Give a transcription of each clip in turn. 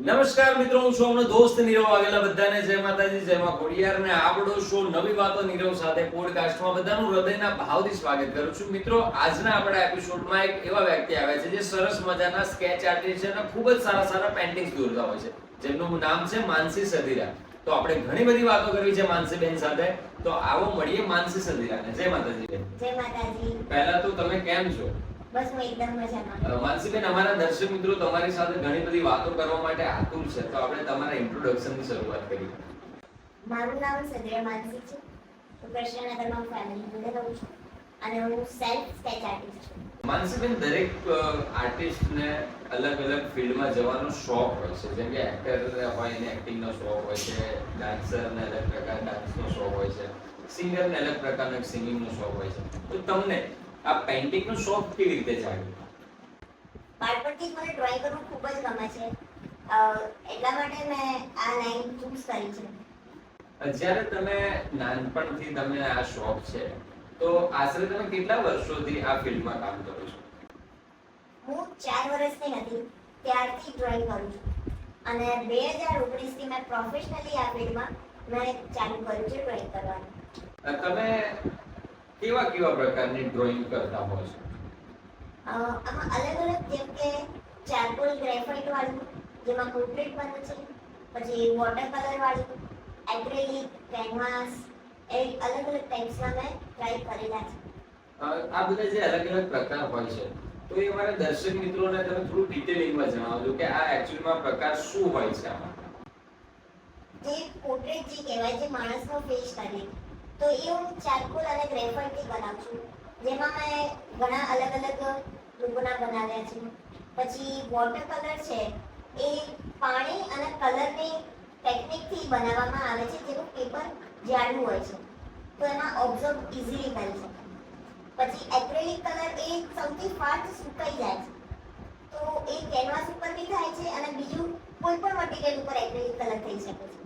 નમસ્કાર મિત્રો, હું છું આપનો દોસ્ત નીરવ વાઘેલા. બધાને જય માતાજી, જય માં ખોડિયાર. ને આપણો શો નવી વાતો નીરવ સાથે પોડકાસ્ટમાં બધાનું હૃદયના ભાવથી સ્વાગત કરું છું. મિત્રો, આજના આપણા એપિસોડમાં એક એવા વ્યક્તિ આવે છે જે સરસ મજાના સ્કેચ આર્ટિસ્ટ છે અને ખૂબ જ સારા સારા પેઇન્ટિંગ્સ દોરતા હોય છે, જેમનું નામ છે માનસી સધીરા. તો આપણે ઘણી બધી વાતો કરવી છે માનસી બેન સાથે, તો આવો મળીએ માનસી સધીરાને. જય માતાજી બેન. જય માતાજી. પહેલા તો તમે કેમ છો? બસ હું એકદમ મજામાં. માનસીબેન, અમારા દર્શક મિત્રો તમારી સાથે ઘણી બધી વાતો કરવા માટે આતુર છે, તો આપણે તમારા ઇન્ટ્રોડક્શનની શરૂઆત કરીએ. મારું નામ સધીરા માનસી છે. હું કૃષ્ણનગરમાં ફેમિલી જોડે રહું છું અને હું સેલ્ફ સ્કેચ આર્ટિસ્ટ છું. માનસીબેન, દરેક આર્ટિસ્ટને અલગ અલગ ફિલ્ડમાં જવાનો શોખ હોય છે. જેમ કે એક્ટર હોય એને એક્ટિંગનો શોખ હોય છે, ડાન્સરને અલગ પ્રકારના ડાન્સનો શોખ હોય છે, સિંગરને અલગ પ્રકારનો સિંગિંગનો શોખ હોય છે. તો તમને આ પેઇન્ટિંગનો શોખ કેવી રીતે જાગ્યો? બાળપણથી જ મને ડ્રોઈંગ કરવું ખૂબ જ ગમે છે, એટલા માટે મેં આ લાઈન ચૂઝ કરી છે. જ્યારે તમે નાનપણથી તમને આ શોખ છે, તો આશરે તમે કેટલા વર્ષોથી આ ફિલ્ડમાં કામ કરો છો? હું 4 વર્ષની હતી ત્યારથી ડ્રોઈંગ કરું છું અને 2019થી મેં પ્રોફેશનલી આ ફિલ્ડમાં મેં ચાલુ કર્યું છે ડ્રોઈંગ કરવાનું. તમે કેવા કેવા પ્રકારની ડ્રોઈંગ કરતા હો છો? આમાં અલગ અલગ, જેમ કે ચારકોલ ગ્રેફાઇટ વાળું જેમાં પોર્ટ્રેટ બને છે, પછી વોટર કલર વાળું, એક્રેલિક, કેનવાસ, એ અલગ અલગ ટાઈપ્સમાં મેં ટ્રાય કરેલા છે. આ બધા જે અલગ અલગ પ્રકાર હોય છે, તો એ અમારા દર્શક મિત્રોને તમે થોડું ડિટેલિંગમાં જણાવજો કે આ એકચ્યુઅલીમાં પ્રકાર શું હોય છે આમાં. જે પોર્ટ્રેટ જે કહેવાય છે માણસનો ફેસ કરીએ, તો એ હું ચારકોલ અને ગ્રેફાઇટથી બનાવું છું, જેમાં મેં ઘણા અલગ અલગ લોકોના બનાવ્યા છે. પછી વોટર કલર છે, એ પાણી અને કલરની ટેકનિકથી બનાવવામાં આવે છે, જેનું પેપર જાડું હોય છે, તો એમાં ઓબ્ઝર્વ ઇઝીલી કરી શકે. પછી એક્રેલિક કલર એ સૌથી ફાસ્ટ સુકાઈ જાય છે, તો એ કેનવાસ ઉપર બી થાય છે અને બીજું કોઈ પણ મટીરિયલ ઉપર એક્રેલિક કલર થઈ શકે છે.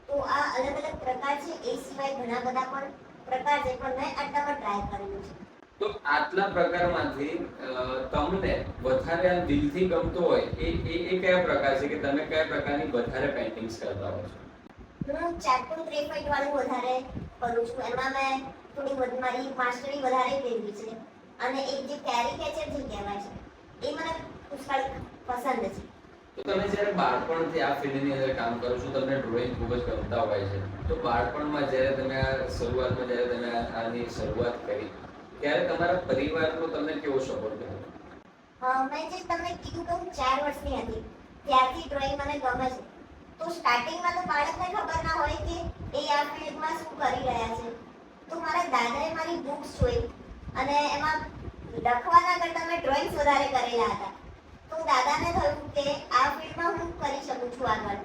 તો આ અલગ અલગ પ્રકાર છે. એ સિવાય ઘણા બધા પણ પ્રકાર છે, પણ મેં આટલામાં ટ્રાય કરેલું છે. તો આટલા પ્રકારમાંથી તમને વધારે આ દિલથી ગમતો હોય એ કયા પ્રકાર છે કે તમે કયા પ્રકારની વધારે પેઇન્ટિંગ્સ કરતા હો છો? હું ચારકોલ ગ્રેફાઇટ વાળું વધારે કરું છું. એમાં મેં થોડી મારી માસ્ટરી વધારે મેળવી છે અને એક જે કેરિકેચર જે કહેવાય છે એ મને પુષ્કળ પસંદ છે. તો તમે જ્યારે બાળપણથી આ ફિલ્ડની અંદર કામ કરો છો, તમને ડ્રોઈંગ ખૂબ જ ગમતા હોય છે, તો બાળપણમાં જ્યારે તમે આની શરૂઆત કરી, ત્યારે તમારા પરિવારનો તમને કેવો સપોર્ટ કર્યો? મેં જે તમને કીધું કે હું 4 વર્ષની હતી ત્યારથી ડ્રોઈંગ મને ગમે છે. તો સ્ટાર્ટિંગમાં તો બાળકને ખબર ના હોય કે એ આ ફિલ્ડમાં શું કરી રહ્યા છે. તો મારા દાદાએ મારી બુક્સ જોઈ અને એમાં લખવાના કરતાં મેં ડ્રોઈંગ્સ વધારે કરેલા હતા. તો દાદાને થયું કે આ ફિલ્ડમાં હું કરી શકું છું આગળ.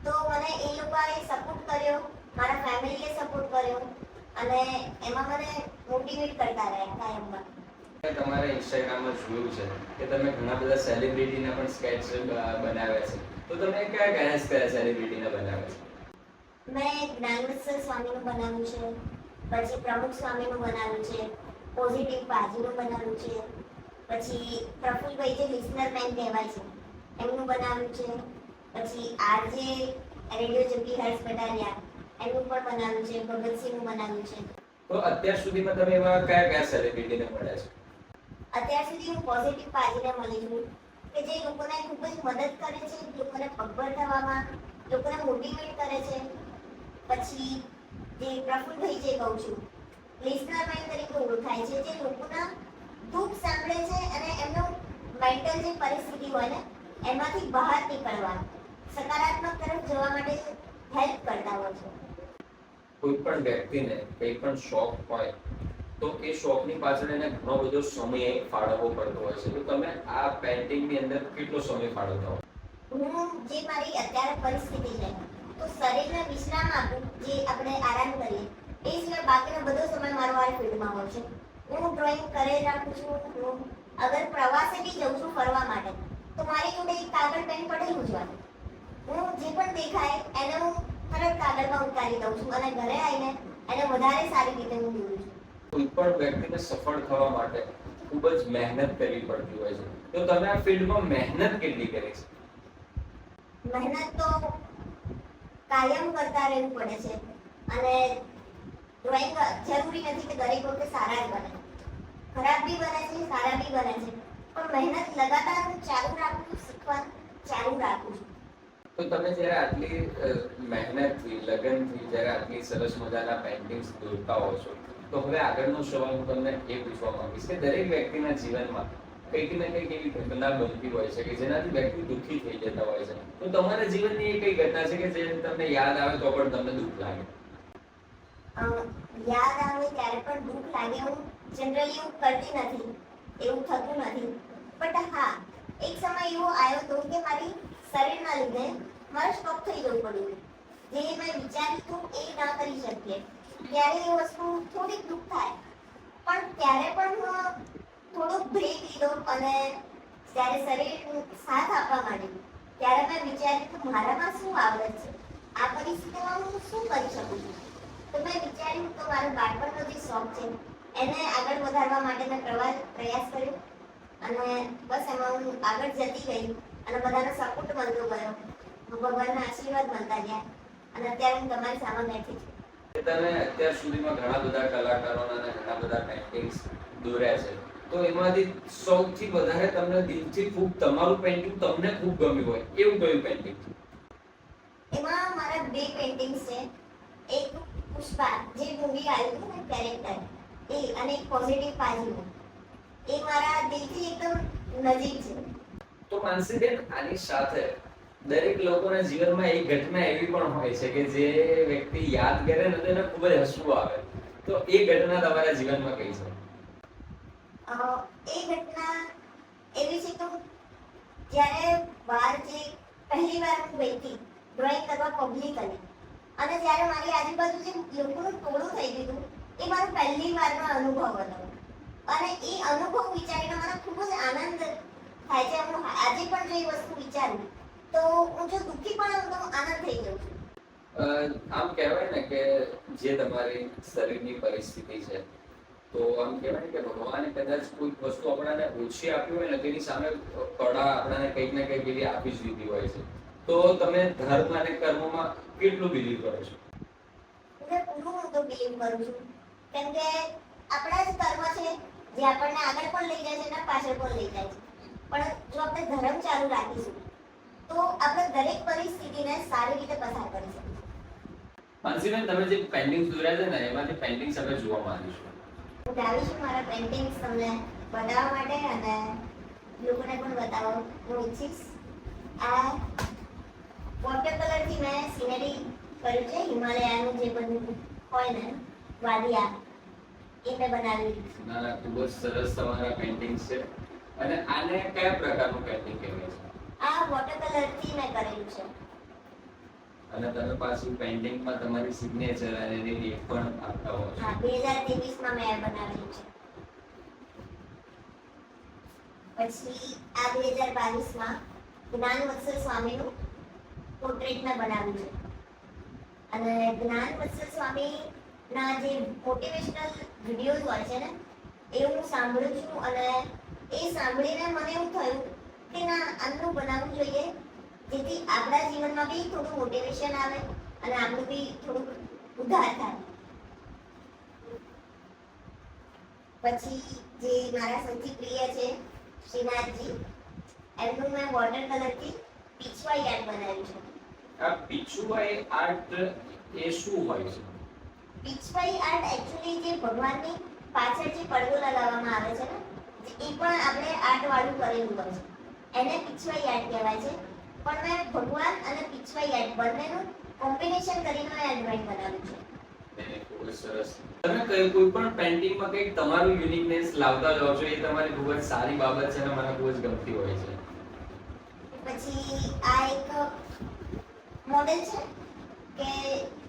તો મને એ લોકોએ સપોર્ટ કર્યો, મારા ફેમિલીએ સપોર્ટ કર્યો અને એમાં મને મોટિવેટ કરતા રહ્યા કાયમમાં. તમારા ઇન્સ્ટાગ્રામમાં જોયું છે કે તમે ઘણા બધા સેલિબ્રિટીના પણ સ્કેચ બનાવ્યા છે, તો તમે કયા સેલિબ્રિટીના બનાવ્યા છે? મેં જ્ઞાનવત્સલ સ્વામીનું બનાવ્યું છે, પછી પ્રમુખ સ્વામીનું બનાવ્યું છે, પોઝિટિવ પાજીનું બનાવ્યું છે, પછી પ્રફુલભાઈ જે લિસનર મેન કહેવાય છે એમનું બનાવ્યું છે, પછી આરજે રેડિયો જોકી હર્ષ પટારિયા એમનું પણ બનાવ્યું છે, ભગતસિંહનું બનાવ્યું છે. તો અત્યાર સુધીમાં તમે એવા કયા સેલિબ્રિટીને મળ્યા છે? અત્યાર સુધી હું પોઝિટિવ પાજીને મળી છું કે જે લોકોને ખૂબ જ મદદ કરે છે, લોકોને પગભર થવામાં, લોકોને મોટિવેટ કરે છે. પછી જે પ્રફુલભાઈ જે કહું છું, લિસનર મેન તરીકે ઓળખાય છે, જે લોકોના દુઃખ સાંભળે છે અને એમનું મેન્ટલ જે પરિસ્થિતિ હોય ને એમાંથી બહાર નીકળવા, સકારાત્મક તરફ જવા માટે હેલ્પ કરતા હોય છે. કોઈ પણ વ્યક્તિને કંઈ પણ શોખ હોય તો એ શોખની પાછળ એને ઘણો બધો સમય ફાળવવો પડતો હોય છે, તો તમે આ પેઇન્ટિંગની અંદર કેટલો સમય ફાળવતા હો? હું જે મારી અત્યારે પરિસ્થિતિ છે, તો શરીરને વિશ્રામ આપું, જે આપણે આરામ કરીએ, એ સિવાય બાકીનો બધો સમય મારો આ ફિલ્ડમાં હોય છે. હું ડ્રોઈંગ કરે રાખું છું. હું અગર પ્રવાસે બી જઉં છું ફરવા માટે, તો મારી જોડે એક કાગળ પેન પડેલું જ હોય. હું જે પણ દેખાય એને હું તરત કાગળમાં ઉતારી દઉં છું અને ઘરે આવીને એને વધારે સારી રીતે હું દોરું છું. કોઈ પણ વ્યક્તિને સફળ થવા માટે ખૂબ જ મહેનત કરવી પડતી હોય છે, તો તમે આ ફિલ્ડમાં મહેનત કેટલી કરી છે? મહેનત તો કાયમ કરતા રહેવું પડે છે અને ડ્રોઈંગ જરૂરી નથી કે દરેક વખતે સારા જ બને. ખરાબ બી બને છે, સારા બી બને છે, પણ મહેનત લગાતાર હું ચાલુ રાખું છું, શીખવાનું ચાલુ રાખું છું. તો તમે જ્યારે આટલી મહેનતથી, લગનથી જ્યારે આટલી સરસ મજાના પેઇન્ટિંગ્સ દોરતા હો છો, તો હવે આગળનો સવાલ હું તમને એ પૂછવા માંગીશ કે દરેક વ્યક્તિના જીવનમાં કંઈક ને કંઈક એવી ઘટના બનતી હોય છે કે જેનાથી વ્યક્તિ દુઃખી થઈ જતા હોય છે. તો તમારા જીવનની એ કઈ ઘટના છે કે જે તમને યાદ આવે તો પણ તમને દુઃખ લાગે? યાદ આવે ત્યારે પણ દુઃખ લાગે હું જનરલી એવું કરતી નથી, એવું થતું નથી. બટ હા, એક સમય એવો આવ્યો હતો કે મારી શરીરના લીધે મારે સ્ટોપ થઈ જવું પડ્યું. જે મેં વિચાર્યું હતું એ ના કરી શકીએ ત્યારે એ વસ્તુ થોડીક દુઃખ થાય, પણ ત્યારે પણ હું થોડોક બ્રેક લીધો અને જ્યારે શરીર સાથ આપવા માંડ્યું ત્યારે મેં વિચાર્યું કે મારામાં શું આવડત છે, આ પરિસ્થિતિમાં હું શું કરી શકું છું. તો મેં વિચાર્યું તો મારો બાળપણનો જે શોખ છે એને આગળ વધારવા માટે મેં પ્રયાસ કર્યો અને બસ એમાં હું આગળ જતી ગઈ અને બધાનો સપોર્ટ મળતો ગયો. ભગવાનના આશીર્વાદ મળતા ગયા અને અત્યારે હું તમારી સામે બેઠી છું. તમે અત્યાર સુધીમાં ઘણા બધા કલાકારોના અને ઘણા બધા પેઇન્ટિંગ્સ દોર્યા છે, તો એમાંથી સૌથી વધારે તમને દિલથી ખૂબ તમારું પેઇન્ટિંગ તમને ખૂબ ગમ્યું હોય એવું કયું પેઇન્ટિંગ? એમાં મારા બે પેઇન્ટિંગ્સ છે. એક પુષ્પા જે મૂવી આવ્યું હતું ને કેરેક્ટર એ, અને એક પોઝિટિવ પાજીનું. એ મારા દિલથી એકદમ નજીક છે. તો માનસીબેન, આની સાથે દરેક લોકોના જીવનમાં એક ઘટના એવી પણ હોય છે કે જે વ્યક્તિ યાદ કરે ને તો એને ખૂબ જ હસવું આવે. તો એ ઘટના તમારા જીવનમાં કઈ છે? એ ઘટના એવી છે કે જ્યારે બહાર જે પહેલી વાર હું ગઈ હતી ડ્રોઈંગ કરવા પબ્લિકલી, અને જ્યારે મારી આજુબાજુ જે લોકોનું ટોળું થઈ ગયું હતું, એ મારો પહેલી વારનો અનુભવ હતો. અને એ અનુભવ વિચારીને મને ખૂબ જ આનંદ થાય છે. હું આજે પણ જો એ વસ્તુ વિચારું તો હું જો દુઃખી પણ હોઉં તો હું આનંદ થઈ જાઉં છું. આમ કહેવાય ને કે જે તમારી શરીરની પરિસ્થિતિ છે, તો આમ કહેવાય ને કે ભગવાને કદાચ કોઈ વસ્તુ આપણને ઓછી આપી હોય ને તેની સામે કળા આપણને કંઈક ને કંઈક એવી આપી જ દીધી હોય છે. તો તમે ધર્મ અને કર્મમાં કેટલું બિલીવ કરો છો? હું તો બિલીવ કરું છું, કેમ કે આપણા જ કર્મ છે જે આપણને આગળ પણ લઈ જાય છે અને પાછળ પણ લઈ જાય છે. પણ જો આપણે ધર્મ ચાલુ રાખીશું તો આપણે દરેક પરિસ્થિતિને સારી રીતે પસાર કરી શકીશું. માનસીબેન, તમે જે પેઇન્ટિંગ્સ દોર્યા છે ને એમાંથી પેઇન્ટિંગ્સ આપણે જોવા માંગીશું. હું લાવી છું મારા પેઇન્ટિંગ્સ તમને બતાવવા માટે અને લોકોને પણ બતાવવા હું ઈચ્છીશ. આ વોટર કલરથી મેં સિનરી કર્યું છે. હિમાલયાનું જે બધું હોય ને વાદિયા, એ મેં બનાવી છે. ના ના, ખૂબ જ સરસ તમારા પેઇન્ટિંગ્સ છે. અને આને કયા પ્રકારનું પેઇન્ટિંગ કહેવાય છે? આ વોટર કલરથી મેં કરેલું છે. અને તમે પાછું પેઇન્ટિંગમાં તમારી સિગ્નેચર અને એની ડેટ પણ આપતા હો છો. હા, 2023માં મેં બનાવેલું છે. પછી આ 2022માં જ્ઞાનવત્સલ સ્વામીનું પોર્ટ્રેટ મેં બનાવ્યું છે. અને જ્ઞાનવત્સલ સ્વામીના જે મોટિવેશનલ વિડીયોઝ હોય છે ને એ હું સાંભળું છું અને એ સાંભળીને મને એવું થયું કે ના, આનું બનાવવું જોઈએ જેથી આપણા જીવનમાં બી થોડું મોટિવેશન આવે અને આપણું બી થોડું ઉદ્ધાર થાય. પછી જે મારા સૌથી પ્રિય છે શ્રીનાથજી, એમનું મેં વોટર કલરથી પીછવાઈ આર્ટ બનાવ્યું છે. આ પીછુઆઈ આર્ટ એ શું હોય છે? પીછવાઈ આર્ટ એકચ્યુઅલી જે ભગવાનની પાછળ જે પડદો લગાવવામાં આવે છે ને, એ પણ આપણે આર્ટ વાળું કરેલું હોય છે. એને પીછવાઈ આર્ટ કહેવાય છે. પણ મેં ભગવાન અને પીછવાઈ આર્ટ બંનેનું કોમ્બિનેશન કરીને મેં ડ્રોઈંગ બનાવ્યું છે. ખૂબ જ સરસ. તમે કોઈ પણ પેઇન્ટિંગમાં કંઈક તમારું યુનિકનેસ લાવતા જાઓ છો, એ તમારી ખૂબ જ સારી બાબત છે અને મને ખૂબ જ ગમતી હોય છે. પછી આ એક મોડેલ છે કે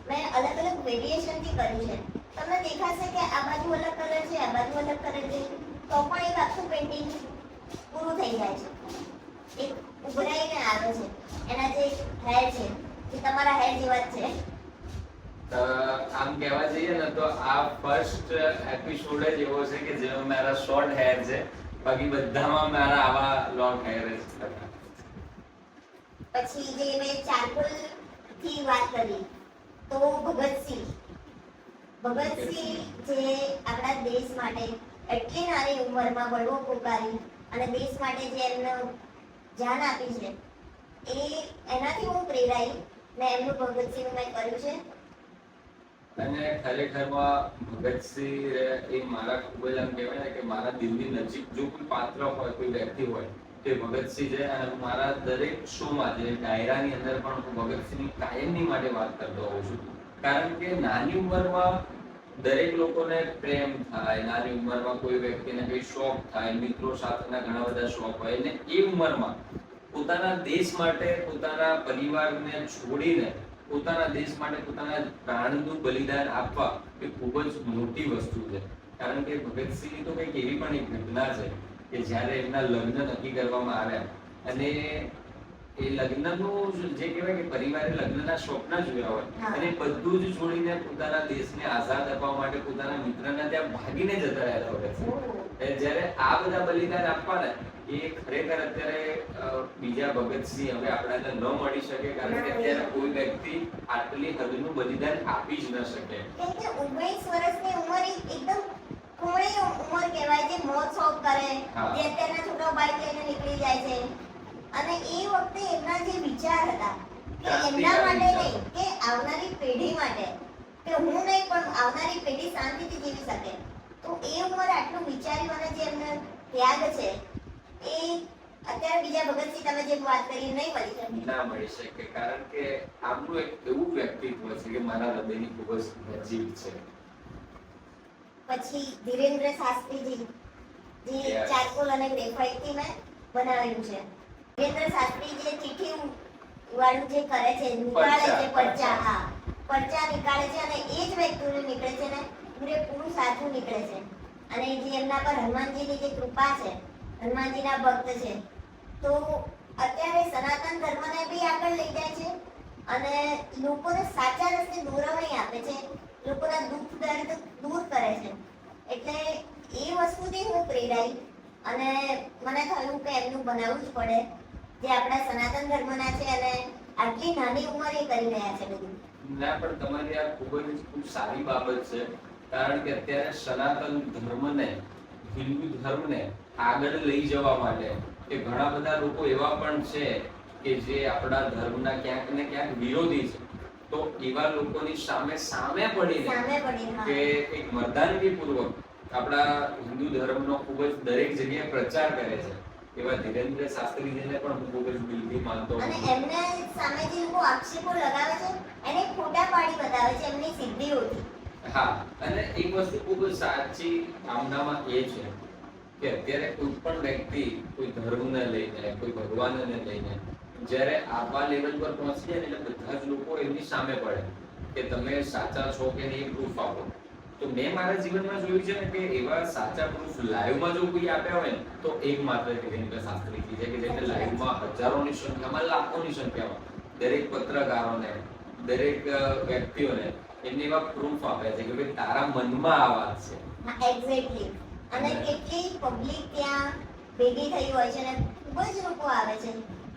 મેં અલગ અલગ વેરિએશનથી કર્યું છે. તમને દેખાશે કે આ બાજુ અલગ કલર છે, આ બાજુ અલગ કલર છે, તો પણ એક આખું પેઇન્ટિંગ પૂરું થઈ જાય છે. એક ઉભરાઈને આવે છે. એના જે હેર છે એ તમારા હેર જેવા જ છે. આમ કહેવા જઈએ ને તો આ ફર્સ્ટ એપિસોડ જ એવો છે કે જેમાં મારા શોર્ટ હેર છે, બાકી બધામાં મારા આવા લોંગ હેર છે. પછી જે મેં ચારકોલ થી વાત કરી તો ભગતસિંહ જે આપણા દેશ માટે એટલી નાની ઉંમરમાં બળવો પોકારી અને દેશ માટે જે એમને જાન આપી છે એનાથી હું પ્રેરાઈ ને એમનું ભગતસિંહનું મેં કર્યું છે. અને ખરેખરમાં ભગતસિંહ એ મારા ખૂબ જ આમ કહેવાય ને કે મારા દિલની નજીક જો કોઈ પાત્ર હોય, કોઈ વ્યક્તિ હોય તે ભગતસિંહ છે. અને મારા દરેક શોમાં જે ડાયરાની અંદર પણ હું ભગતસિંહની કાયમની માટે વાત કરતો હોઉં છું. કારણ કે નાની ઉંમરમાં દરેક લોકોને પ્રેમ થાય, નાની ઉંમરમાં કોઈ વ્યક્તિને કોઈ શોખ થાય, મિત્રો સાથેના ઘણા બધા શોખ હોય, અને એ ઉંમરમાં પોતાના દેશ માટે પોતાના પરિવારને છોડીને પોતાના દેશ માટે પોતાના પ્રાણનું બલિદાન આપવા એ ખૂબ જ મોટી વસ્તુ છે. કારણ કે ભગતસિંહની તો કંઈક એવી પણ એક ઘટના છે કે જ્યારે એમના લગ્ન નક્કી કરવામાં આવ્યા અને એ લગ્નનું જે કહેવાય કે પરિવારે લગ્નના સ્વપ્ન જોયા હોય અને બધું જ છોડીને પોતાના દેશને આઝાદ અપાવવા માટે પોતાના મિત્રના ત્યાં ભાગીને જતા રહ્યા ભગતસિંહ. જ્યારે આ બધા બલિદાન આપવાના એ ખરેખર અત્યારે બીજા ભગતસિંહ હવે આપણાને ન મળી શકે. કારણ કે અત્યારે કોઈ વ્યક્તિ આટલી હદનું બલિદાન આપી જ ન શકે. કેમ કે 19 વર્ષની ઉંમર એકદમ કુમળી ઉંમર કહેવાય, જે મોજ શોખ કરે, જે અત્યારના છોકરાઓ બાઈક લઈને નીકળી જાય છે. અને એ વખતે એમના જે વિચાર હતા કે એમના માટે નહીં, કે આવનારી પેઢી માટે, કે હું નહીં પણ આવનારી પેઢી શાંતિથી જીવી શકે, તો એ ઉંમરે આટલું વિચાર્યું અને જે એમનો ત્યાગ છે એ અત્યારે બીજા ભગતસિંહ તમે જે વાત કરી નહીં મળી શકે. ના મળી શકે. કારણ કે આમનું એક એવું વ્યક્તિત્વ છે કે મારા હૃદયની ખૂબ જ નજીક છે. પછી ધીરેન્દ્ર શાસ્ત્રીજી જે ચારકોલ અને ગ્રેફાઇટથી મેં બનાવેલું છે. ધીરેન્દ્ર શાસ્ત્રી જે ચીઠી વાળું જે કરે છે, નીકાળે છે પરચા, પરચા નીકાળે છે અને એ જ વ્યક્તિનું નીકળે છે ને પૂરેપૂરું સાચું નીકળે છે. અને જે એમના પર હનુમાનજીની જે કૃપા છે, હનુમાનજીના ભક્ત છે, તો અત્યારે સનાતન ધર્મને બી આગળ લઈ જાય છે અને લોકોને સાચા રસ્તે દોરવણી આપે છે, લોકોના દુઃખ દર્દ દૂર કરે છે. એટલે એ વસ્તુથી હું પ્રેરાઈ અને મને થયું કે એમનું બનાવવું જ પડે, જે આપણા સનાતન ધર્મના છે અને આટલી નાની ઉંમરે કરી રહ્યા છે બધું. ના, પણ તમારી આ ખૂબ સારી બાબત છે. કારણ કે અત્યારે સનાતન ધર્મને, હિન્દુ ધર્મને આગળ લઈ જવા માટે કે ઘણા બધા લોકો એવા પણ છે કે જે આપણા ધર્મના ક્યાંક ને ક્યાંક વિરોધી છે. તો એવા લોકોની સામે પડીને કે એક મર્દાનગી પૂર્વક આપણા હિન્દુ ધર્મનો ખૂબ જ દરેક જગ્યાએ પ્રચાર કરે છે એવા ધીરેન્દ્ર શાસ્ત્રીજીને પણ હું ખૂબ જ દિલથી માનતો અને એમને સામે જે લોકો આક્ષેપો લગાવે છે એને ખોટા પાડી બતાવે છે એમની સિદ્ધિઓથી. હા, અને એક વસ્તુ ખૂબ સાચી આમનામાં એ છે કે અત્યારે કોઈ પણ વ્યક્તિ કોઈ ધર્મને લઈને, કોઈ ભગવાનને લઈને જ્યારે આવા લેવલ પર પહોંચી જાય ને એટલે બધા જ લોકો એમની સામે પડે કે તમે સાચા છો કે નહીં, પ્રૂફ આપો. તો મેં મારા જીવનમાં જોયું છે ને કે એવા સાચા પ્રૂફ લાઈવમાં જો કોઈ આપ્યા હોય ને તો એકમાત્ર ધીરેન્દ્ર શાસ્ત્રીજી છે કે જેને લાઈવમાં હજારોની સંખ્યામાં, લાખોની સંખ્યામાં દરેક પત્રકારોને, દરેક વ્યક્તિઓને એમને એવા પ્રૂફ આપ્યા છે કે ભાઈ તારા મનમાં આ વાત છે. હા, એક્ઝેક્ટલી. અને કેટલી પબ્લિક ત્યાં ભેગી થઈ હોય છે અને ખૂબ જ લોકો આવે છે.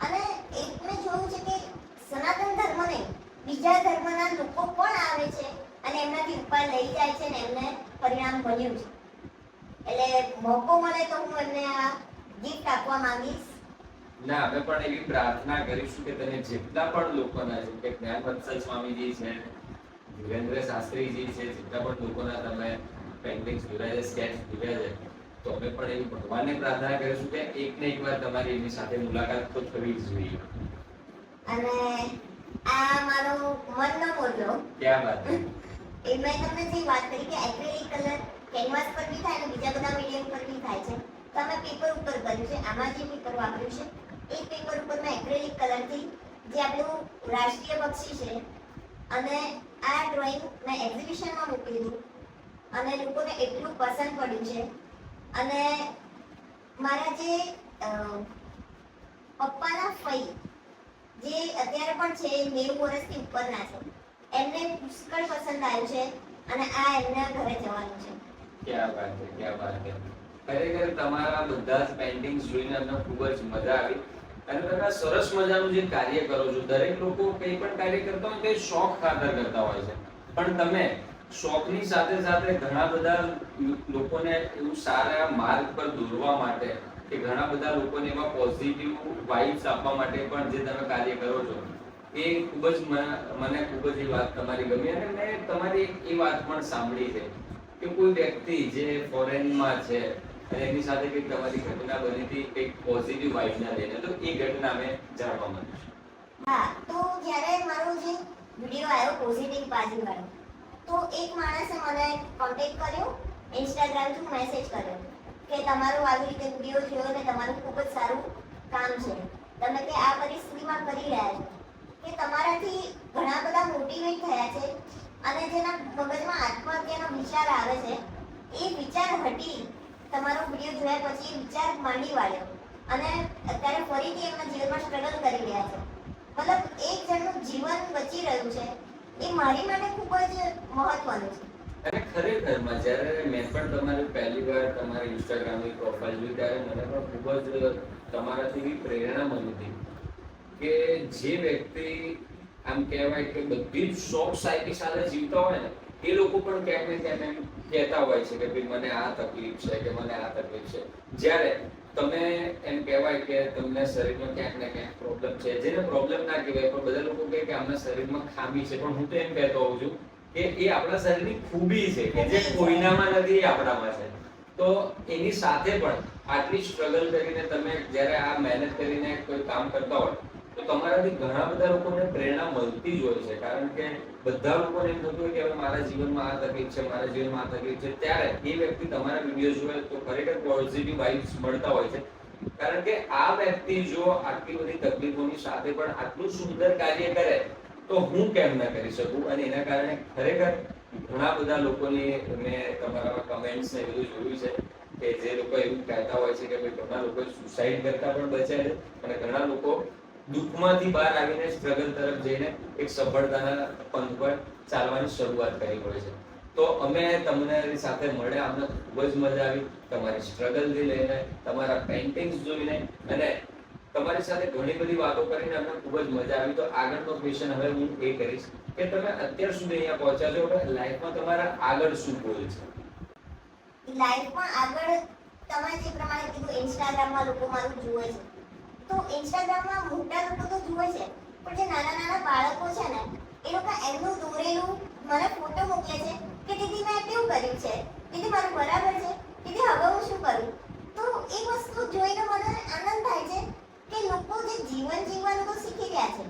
અને એક મેં જોયું છે કે સનાતન ધર્મ નહીં, બીજા ધર્મના લોકો પણ આવે છે અને એમનાથી ઉપર લઈ જાય છે ને એમને પરિણામ મળ્યું છે. એટલે મોકો મળે તો હું એમને આ ગિફ્ટ આપવા માંગીશ. ના, અમે પણ એવી પ્રાર્થના કરીશું કે તમે જેટલા પણ લોકોના છે કે જ્ઞાનવત્સલ સ્વામીજી છે, ધીરેન્દ્ર શાસ્ત્રીજી છે, જેટલા પણ લોકોના તમે પેઇન્ટિંગ્સ દોર્યા છે, સ્કેચ દોર્યા છે, તો અમે પણ એવી ભગવાનને પ્રાર્થના કરીશું કે એક ને એક વાર તમારી એમની સાથે મુલાકાત તો થવી જ જોઈએ. અને આ મારો મનનો બોલો. ક્યાં વાત છે. એ મેં તમને જે વાત કરી કે એક્રેલિક કલર કેનવાસ પર બી થાય અને બીજા બધા મીડિયમ પર બી થાય છે, તો અમે પેપર ઉપર કર્યું છે. આમાં જે પેપર વાપર્યું છે એ પેપર ઉપર મેં એક્રેલિક કલરથી જે આપણું રાષ્ટ્રીય પક્ષી છે અને આ ડ્રોઈંગ મેં એક્ઝિબિશનમાં મૂકી દીધું અને લોકોને એટલું પસંદ પડ્યું છે. અને મારા જે પપ્પાના ફઈ જે અત્યારે પણ છે, 90 વર્ષથી ઉપરના છે, એમને પુષ્કળ પસંદ આવ્યું છે અને આ એમના ઘરે જવાનું છે. ક્યાં વાત છે, ક્યાં વાત છે. ખરેખર તમારા બધા જ પેઇન્ટિંગ્સ જોઈને અમને ખૂબ જ મજા આવી. અને તમે આ સરસ મજાનું જે કાર્ય કરો છો, દરેક લોકો કંઈ પણ કાર્ય કરતા હોય તે શોખ ખાતર કરતા હોય છે, પણ તમે શોખની સાથે સાથે ઘણા બધા લોકોને એવું સારા માર્ગ પર દોરવા માટે કે ઘણા બધા લોકોને એવા પોઝિટિવ વાઇબ્સ આપવા માટે પણ જે તમે કાર્ય કરો છો, એ ખૂબ જ મને ખૂબ જ એ વાત તમારી ગમી. અને મેં તમારી એ વાત પણ સાંભળી છે કે કોઈ વ્યક્તિ જે ફોરેનમાં છે અને એની સાથે કંઈક તમારી ઘટના બની હતી, કંઈક પોઝિટિવ વાઇબના લઈને, તો એ ઘટના મેં જાણવા માંગુ છું. હા, તો જ્યારે મારો જે વિડીયો આવ્યો પોઝિટિવ પાજી વાળો, તો એક માણસે મને કોન્ટેક્ટ કર્યો, ઇન્સ્ટાગ્રામ થ્રુ મેસેજ કર્યો કે તમારો આવી રીતે વિડીયો જોયો ને તમારું ખૂબ જ સારું કામ છે, તમે કે આ પરિસ્થિતિમાં કરી રહ્યા છો, કે તમારાથી ઘણા બધા મોટિવેટ થયા છે અને જેના મગજમાં આત્મહત્યાનો વિચાર આવે છે એ વિચાર હટી તમારો વિડીયો જોયા પછી એ વિચાર માંડી વાળ્યો અને અત્યારે ફરીથી એમના જીવનમાં સ્ટ્રગલ કરી રહ્યા છે. મતલબ એક જણનું જીવન બચી રહ્યું છે, એ મારી માટે ખૂબ જ મહત્વનું છે. અને ખરેખરમાં જ્યારે મેં પણ તમારી પહેલી વાર તમારી ઇન્સ્ટાગ્રામની પ્રોફાઇલ જોઈ ત્યારે મને પણ ખૂબ જ તમારાથી એવી પ્રેરણા મળી હતી કે જે વ્યક્તિ આમ કહેવાય કે બધી જ શોખ સાયકી સાથે જીવતા હોય ને, એ લોકો પણ ક્યાંક ને ક્યાંક એમ કહેતા હોય છે કે ભાઈ મને આ તકલીફ છે કે મને આ તકલીફ છે. જ્યારે તમે એમ કહેવાય કે તમને શરીરમાં ક્યાંક ને ક્યાંક પ્રોબ્લેમ છે, જેને પ્રોબ્લેમ ના કહેવાય પણ બધા લોકો કહે કે આમના શરીરમાં ખામી છે, પણ હું તો એમ કહેતો હોઉં છું કે એ આપણા શરીરની ખૂબી છે કે જે કોઈનામાં નથી, એ આપણામાં છે. તો એની સાથે પણ આટલી સ્ટ્રગલ કરીને તમે જ્યારે આ મહેનત કરીને કોઈ કામ કરતા હોય તો તમારાથી ઘણા બધા લોકોને પ્રેરણા મળતી જ હોય છે, કારણ કે બધા લોકોને એમ થતું હોય કે હવે મારા જીવનમાં આ તકલીફ છે, મારા જીવનમાં આ તકલીફ છે, ત્યારે એ વ્યક્તિ તમારા વિડીયો જોવે તો ખરેખર પોઝિટિવ વાઇબ્સ મળતા હોય છે. કારણ કે આ વ્યક્તિ જો આટલી બધી તકલીફોની સાથે પણ આટલું સુંદર કાર્ય કરે તો હું કેમ ના કરી શકું. અને એના કારણે ખરેખર ઘણા બધા લોકોની મેં તમારા કમેન્ટ્સ ને બધું જોયું છે કે જે લોકો એવું કહેતા હોય છે કે ભાઈ ઘણા લોકો સુસાઇડ કરતા પણ બચે છે અને ઘણા લોકો દુઃખમાંથી બહાર આવીને સ્ટ્રગલ તરફ જઈને એક સફળતાના પંથ પર ચાલવાની શરૂઆત કરી હોય છે. તો અમે તમને સાથે મળ્યા, અમને ખૂબ જ મજા આવી તમારી સ્ટ્રગલથી લઈને તમારા પેઇન્ટિંગ્સ જોઈને, અને તમારી સાથે ઘણી બધી વાતો કરીને અમને ખૂબ જ મજા આવી. તો આગળનો ક્વેશ્ચન હવે હું એ કરીશ કે તમે અત્યાર સુધી અહીંયા પહોંચ્યા છો, લાઈફમાં તમારા આગળ શું ગોલ છે? લાઈફમાં આગળ તમે જે પ્રમાણે કીધું ઇન્સ્ટાગ્રામમાં લોકો મારું જુએ છે, તો ઇન્સ્ટાગ્રામમાં મોટા લોકો તો જુએ છે, પણ જે નાના નાના બાળકો છે ને, એ લોકો એમનું દોરેલું મને ફોટો મોકલે છે કે દીદી મેં કેવું કર્યું છે, દીદી મારું બરાબર છે, દીદી હવે હું શું કરું. તો એ વસ્તુ જોઈને મને આનંદ થાય છે કે લોકો જે જીવન જીવવાનું તો શીખી રહ્યા છે,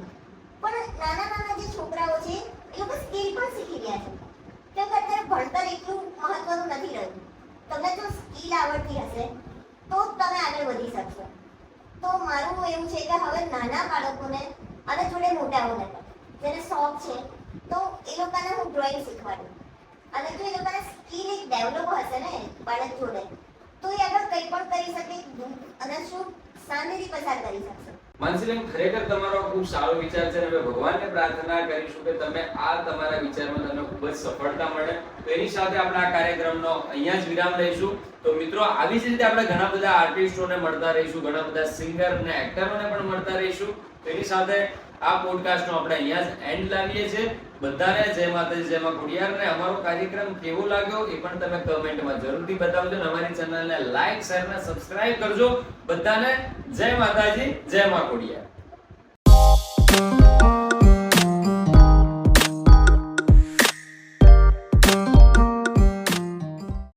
પણ નાના નાના જે છોકરાઓ છે એ લોકો સ્કિલ પણ શીખી રહ્યા છે. કેમ કે અત્યારે ભણતર એટલું મહત્વનું નથી રહ્યું. તમને જો સ્કિલ આવડતી હશે તો તમે આગળ વધી શકશો. તો મારું એવું છે કે હવે નાના બાળકોને અને જોડે મોટાઓને જેને શોખ છે તો એ લોકોને હું ડ્રોઈંગ શીખવાડું, અને જો એ લોકોને સ્કિલ એક ડેવલપ હશે ને બાળક જોડે તો એ આગળ કંઈ પણ કરી શકે અને શું શાંતિથી પસાર કરી શકશે. માનસીબેન, ખરેખર તમારો ખૂબ સારો વિચાર છે અને અમે ભગવાનને પ્રાર્થના કરીશું કે તમે આ તમારા વિચારમાં તમને ખૂબ જ સફળતા મળે. તો એની સાથે આપણે આ કાર્યક્રમનો અહીંયા જ વિરામ લઈશું. તો મિત્રો, આવી જ રીતે આપણે ઘણા બધા આર્ટિસ્ટોને મળતા રહીશું, ઘણા બધા સિંગર અને એક્ટરોને પણ મળતા રહીશું. તો એની સાથે આ પોડકાસ્ટનો આપણે અહીંયા જ એન્ડ લાવીએ છીએ. બધાને જય માતાજી, જય માં ખોડિયાર. અમારો કાર્યક્રમ કેવો લાગ્યો એ પણ તમે કમેન્ટમાં જરૂરથી બતાવજો અને અમારી ચેનલને લાઈક, શેર અને સબસ્ક્રાઇબ કરજો. બધાને જય માતાજી, જય માં ખોડિયાર.